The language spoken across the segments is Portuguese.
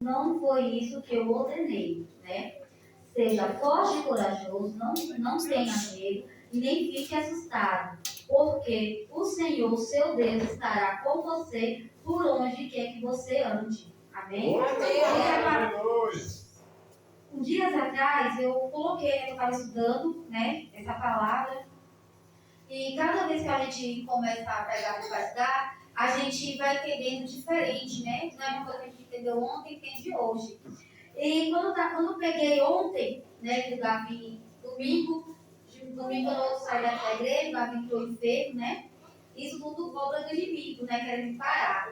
não foi isso que eu ordenei, né? Seja forte e corajoso, não tenha medo e nem fique assustado, porque o Senhor, seu Deus, estará com você por onde quer que você ande. Amém? Dias atrás eu coloquei, eu estava estudando, né, essa palavra, e cada vez que a gente começa a pegar para estudar, a gente vai entendendo diferente, né? Não é uma coisa que a gente entendeu ontem, entende hoje. E quando eu peguei ontem, né, que o Gavi, domingo eu saí da igreja, o Gavi entrou enfermo, né? Isso tudo obra do inimigo, né, querendo me parar.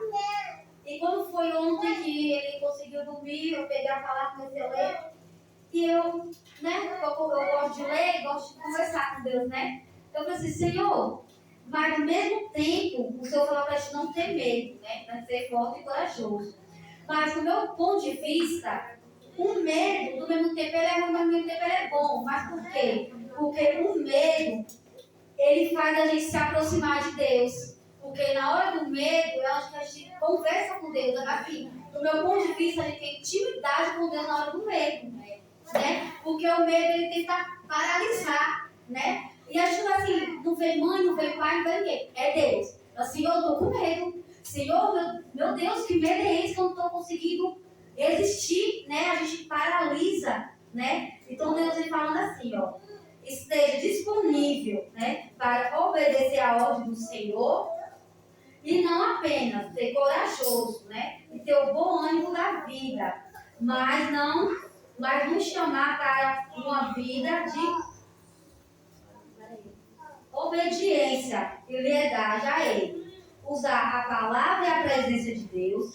E quando foi ontem que ele conseguiu dormir, eu peguei a palavra, comecei a ler, e eu, né, eu gosto de ler, gosto de conversar com Deus, né? Eu falei assim, Senhor, mas ao mesmo tempo, o Senhor falou para a gente não ter medo, né? Para ser forte e corajoso. Mas do meu ponto de vista, o medo, do mesmo tempo, ele é ruim, mas do mesmo tempo ele é bom. Mas por quê? Porque o medo, ele faz a gente se aproximar de Deus. Porque na hora do medo, é onde a gente conversa com Deus. Assim, do meu ponto de vista, a gente tem intimidade com Deus na hora do medo. Né? Porque o medo, ele tenta paralisar, né? E a gente assim, não vem mãe, não vem pai, não vem ninguém. É Deus. Assim, eu estou com medo. Senhor, meu Deus, que medo é esse que eu não estou conseguindo existir, né? A gente paralisa, né? Então Deus vem falando assim, ó, esteja disponível, né, para obedecer a ordem do Senhor e não apenas ser corajoso, né, e ter o bom ânimo da vida, mas nos chamar para uma vida de obediência e lealdade a Ele. Usar a palavra e a presença de Deus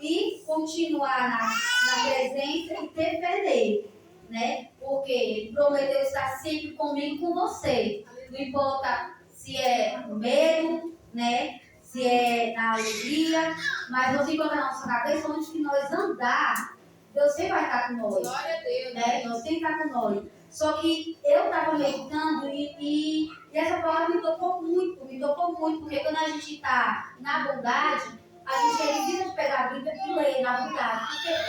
e continuar na presença e ter fé nele, né? Porque ele prometeu estar sempre comigo, com você. Não importa se é no medo, né? Se é na alegria, mas não importa na nossa cabeça, onde que nós andar, Deus sempre vai estar com nós. Glória a Deus, né? Deus sempre está com nós. Só que eu estava meditando e essa palavra me tocou muito, porque quando a gente está na bondade, a gente evita de pegar a Bíblia e ler na bondade,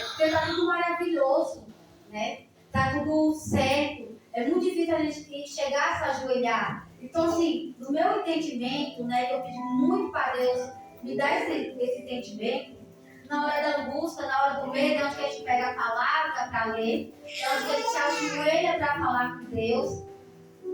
porque está tudo maravilhoso, né? Está tudo certo. É muito difícil a gente chegar a se ajoelhar. Então, assim, no meu entendimento, né, que eu pedi muito para Deus me dar esse entendimento, na hora da angústia, na hora do medo, é onde que a gente pega a palavra para ler, é onde que a gente se ajoelha para falar com Deus,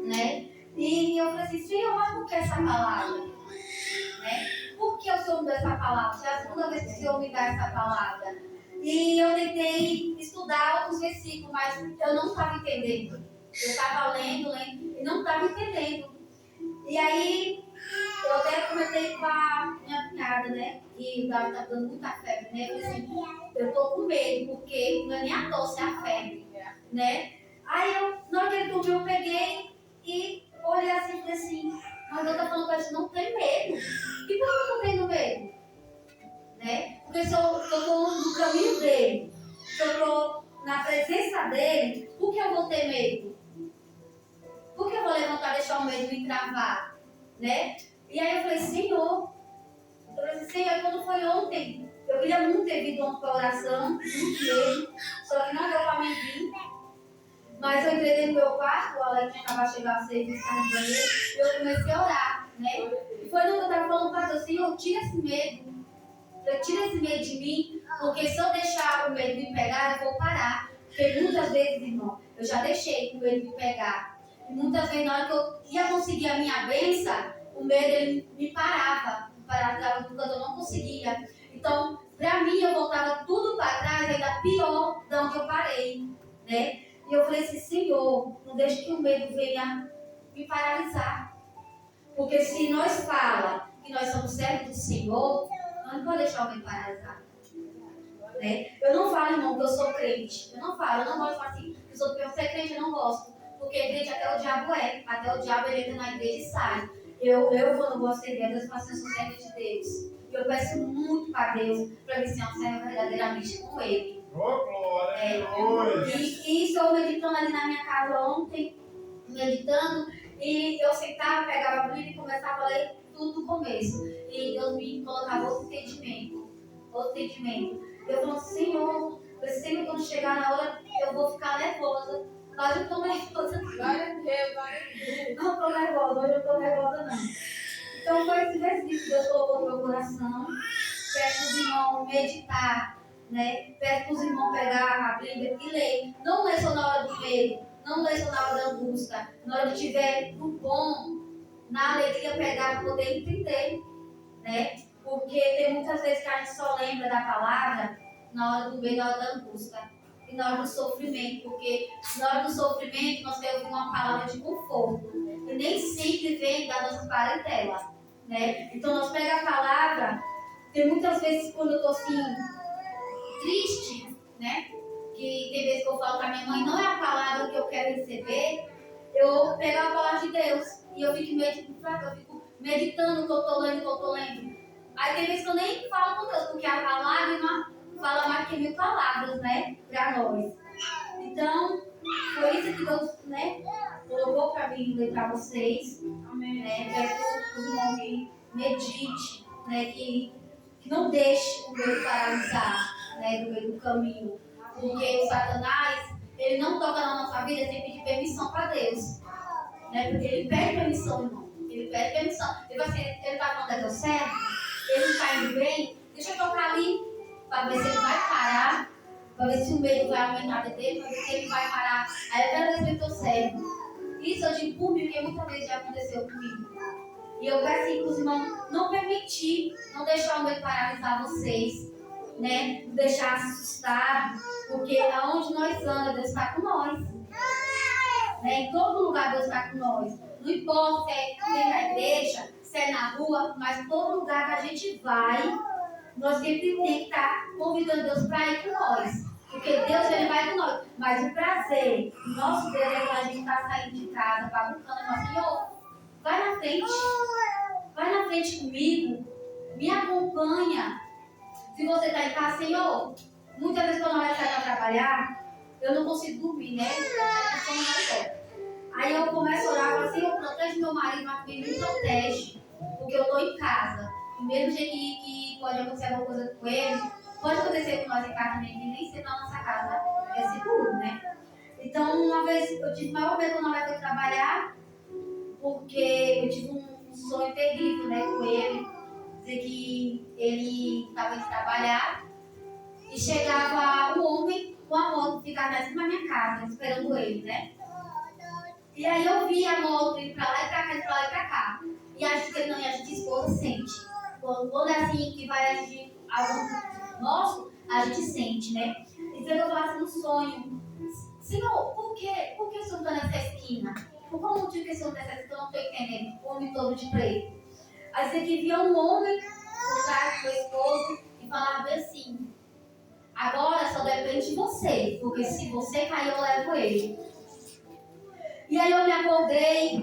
né? E eu falei assim, Senhor, mas por que essa palavra? Né? Por que o Senhor me dá essa palavra? Já é a segunda vez que o Senhor me dá essa palavra. E eu tentei estudar outros versículos, mas eu não estava entendendo. Eu estava lendo e não estava entendendo. E aí, eu até comentei com a minha cunhada, né? E o Davi está dando muita febre, né? Eu falei assim, eu estou com medo, porque não é nem a tosse, é a febre, né? Aí, na hora que ele dormiu, eu peguei e olhei assim e falei assim, mas eu estou falando para a gente não ter medo. E por que eu estou tendo medo? Né? Porque se eu estou no caminho dele, se eu estou na presença dele, por que eu vou ter medo? Por que eu vou levantar e deixar o medo me travar? Né? E aí eu falei, Senhor, quando foi ontem, eu queria muito ter vindo uma oração, muito mesmo, só que não deu para mim vir. Mas eu entrei no meu quarto, o Alex acabava de chegar às 6 e estava no banheiro, e eu comecei a orar, né? E foi no que eu estava falando para Deus, Senhor, tira esse medo. Tira esse medo de mim, porque se eu deixar o medo me pegar, eu vou parar. Porque muitas vezes, irmão, eu já deixei o medo me pegar. E muitas vezes, na hora que eu ia conseguir a minha bênção, o medo ele me parava quando eu não conseguia. Então, para mim, eu voltava tudo para trás, ainda pior de onde eu parei. Né? E eu falei assim, Senhor, não deixe que o medo venha me paralisar. Porque se nós fala que nós somos servos do Senhor, nós não podemos deixar o medo paralisar. Né? Eu não falo, irmão, que eu sou crente. Eu não gosto de falar assim, que eu ser crente, eu não gosto. Porque crente até o diabo é. Até o diabo ele entra na igreja e sai. Eu quando gosto de Deus, eu faço isso serva de Deus. E eu peço muito para Deus para me ser uma serva verdadeiramente com Ele. E estou meditando ali na minha casa ontem, meditando, e eu sentava, pegava a Bíblia e começava a ler tudo do começo. E Deus me colocava outro entendimento. Eu falo, Senhor, Hoje eu tô nervosa. Glória a Deus, glória a Deus. Não tô nervosa, hoje eu tô nervosa não. Então foi esse versículo que Deus colocou no meu coração. Peço para os irmãos meditar, né? Peço para os irmãos pegar a Bíblia e ler. Não lê só na hora do medo, não lê só na hora da angústia. Na hora que tiver no bom, na alegria, pegar para poder entender, né? Porque tem muitas vezes que a gente só lembra da palavra na hora do medo, na hora da angústia e na hora do sofrimento. Porque na hora do sofrimento nós temos uma palavra de conforto e nem sempre vem da nossa parentela, né? Então nós pegamos a palavra. Tem muitas vezes quando eu estou assim, triste, né? Que tem vezes que eu falo com a minha mãe, não é a palavra que eu quero receber, eu pego a palavra de Deus e eu fico meditando o que eu estou lendo, Aí tem vezes que eu nem falo com Deus, porque a lágrima fala mais que 1000 palavras, né? Para nós. Então, foi isso que Deus, né? Colocou para mim ler para vocês. Amém. Né? Peço para os irmãos que medite, né? Que não deixe o medo paralisar, né, do meio do caminho. Porque o Satanás, ele não toca na nossa vida sem pedir permissão para Deus. Né? Porque ele pede permissão, irmão. Ele pede permissão. Ele vai ser, ele está falando que deu certo, ele está indo bem, deixa eu tocar ali, para ver se ele vai parar, para ver se o medo vai aumentar dele, para ver se ele vai parar. Aí eu quero ver se eu estou certo. Isso eu digo por mim, porque muitas vezes já aconteceu comigo. E eu peço para os irmãos não permitir, não deixar o medo paralisar vocês, né? Não deixar se assustar, porque aonde nós andamos, Deus está com nós. Né? Em todo lugar Deus está com nós. Não importa se é dentro da igreja, se é na rua, mas em todo lugar que a gente vai, nós sempre temos que estar convidando Deus para ir com nós. Porque Deus ele vai com nós. Mas o prazer, o nosso Deus é quando a gente está saindo de casa, bagunçando, e Senhor, vai na frente comigo, me acompanha. Se você está em casa, Senhor, muitas vezes quando eu saio para trabalhar, eu não consigo dormir, né? Aí eu começo a orar e falo, Senhor, protege meu marido, mas também me protege, porque eu estou em casa. E mesmo que pode acontecer alguma coisa com ele, pode acontecer com nós em casa também, que nem sempre na nossa casa é seguro, né? Então, uma vez, eu tive maior medo quando ela foi trabalhar, porque eu tive um sonho terrível, né, com ele, dizer que ele estava indo trabalhar e chegava um homem com a moto ficava assim na minha casa, esperando ele, né? E aí eu vi a moto indo pra lá e pra cá, pra lá e pra cá. E a gente esposa sente. Quando é assim que vai agir algo nosso, a gente sente, né? Então eu falasse no sonho, Senhor, por que o senhor está nessa esquina? Por qual motivo que o senhor está nessa esquina? Eu não estou entendendo. O homem todo de preto. Aí você que via um homem por trás do esposo e falava assim, agora só depende de você, porque se você cair eu levo ele. E aí eu me acordei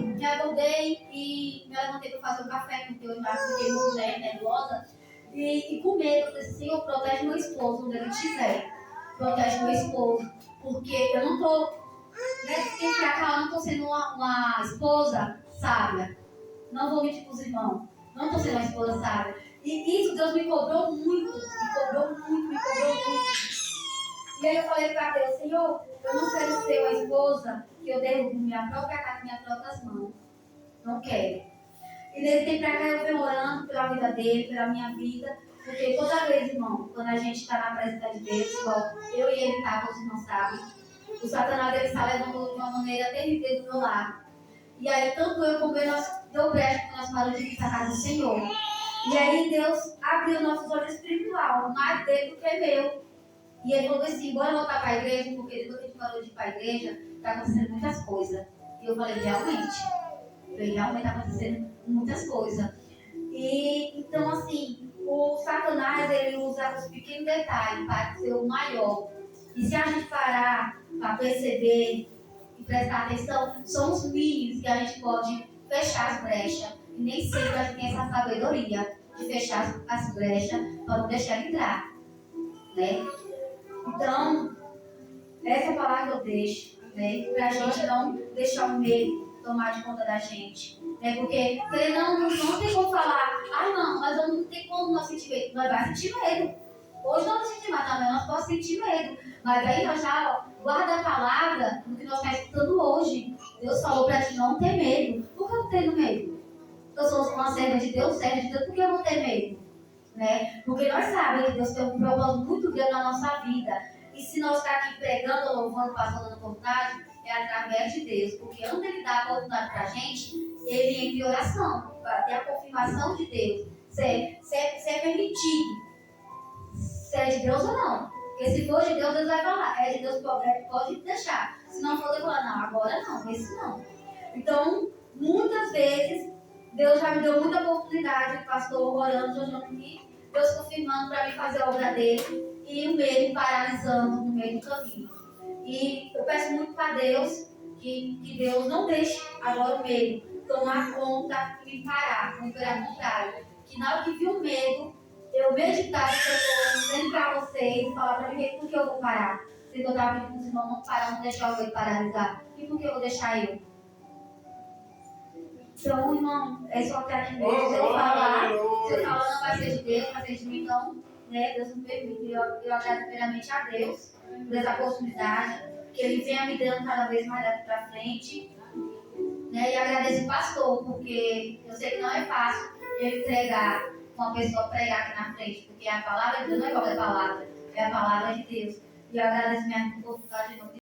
e me levantei para fazer um café, porque eu já fiquei muito nervosa. E com medo, eu falei assim, Senhor, protege meu esposo onde ele estiver. Protege meu esposo. Porque eu não estou, eu não estou sendo uma esposa sábia. Não vou mentir para os irmãos. Não estou sendo uma esposa sábia. E isso Deus me cobrou muito. E aí eu falei para Deus, Senhor, eu não quero ser uma esposa que eu derrubo minha própria casa com minhas próprias mãos. Não quero. E desse tempo pra cá eu venho orando pela vida dele, pela minha vida. Porque toda vez, irmão, quando a gente está na presença de Deus, igual eu e ele tá, vocês não sabem, o Satanás ele está levando de uma maneira terrível do meu lado. E aí, tanto eu como ele, nós deu brecha porque nós falamos de vir a casa do Senhor. E aí, Deus abriu nossos olhos espirituais, mais dele do que meu. E ele falou assim: bora voltar para a igreja, porque depois que a gente falou de ir para a igreja, está acontecendo muitas coisas. E eu falei: realmente está acontecendo muitas coisas. E então, assim, o Satanás ele usa os pequenos detalhes para ser o maior. E se a gente parar para perceber e prestar atenção, são os mínimos que a gente pode fechar as brechas. E nem sempre a gente tem essa sabedoria de fechar as brechas para não deixar ele entrar. Né? Então, essa palavra eu deixo, né? Para a gente não deixar o medo tomar de conta da gente. Né? Porque não tem como falar, não, mas não tem como nós sentir medo. Nós vamos sentir medo. Hoje nós não sentimos, mas também nós podemos sentir medo. Mas aí nós já guarda a palavra no que nós estamos escutando hoje. Deus falou para ti não ter medo. Por que eu não tenho medo? Eu sou uma serva de Deus, por que eu não tenho medo? Né? Porque nós sabemos que Deus tem um propósito muito grande na nossa vida. E se nós estamos aqui pregando, louvando, passando a oportunidade, é através de Deus. Porque antes de Ele dar a oportunidade para a gente, Ele envia oração, para ter a confirmação de Deus. Se é permitido. Se é de Deus ou não. Porque se for de Deus, Deus vai falar. É de Deus, pode deixar. Se não for, Deus vai falar, não, agora não, esse não. Então, muitas vezes, Deus já me deu muita oportunidade, o pastor orando, jogando aqui, Deus confirmando para mim fazer a obra dele e o medo me paralisando no meio do caminho. E eu peço muito para Deus que Deus não deixe agora o medo tomar conta e me parar, muito pelo contrário. Que na hora que vi o medo, eu meditar o que eu estou dizendo para vocês e falar para mim por que eu vou parar. Se eu estava pedindo para os irmãos não parar, não deixar o medo paralisar. E por que eu vou deixar eu? Então, irmão, é só que aqui mesmo, se eu falar não vai ser de Deus, vai ser de mim, então, né, Deus me permite. Eu agradeço primeiramente a Deus por essa oportunidade, que Ele venha me dando cada vez mais daqui para frente, né, e agradeço o pastor, porque eu sei que não é fácil ele pregar, uma pessoa pregar aqui na frente, porque a palavra de Deus não é qualquer palavra, é a palavra de Deus. E eu agradeço minha oportunidade de novo.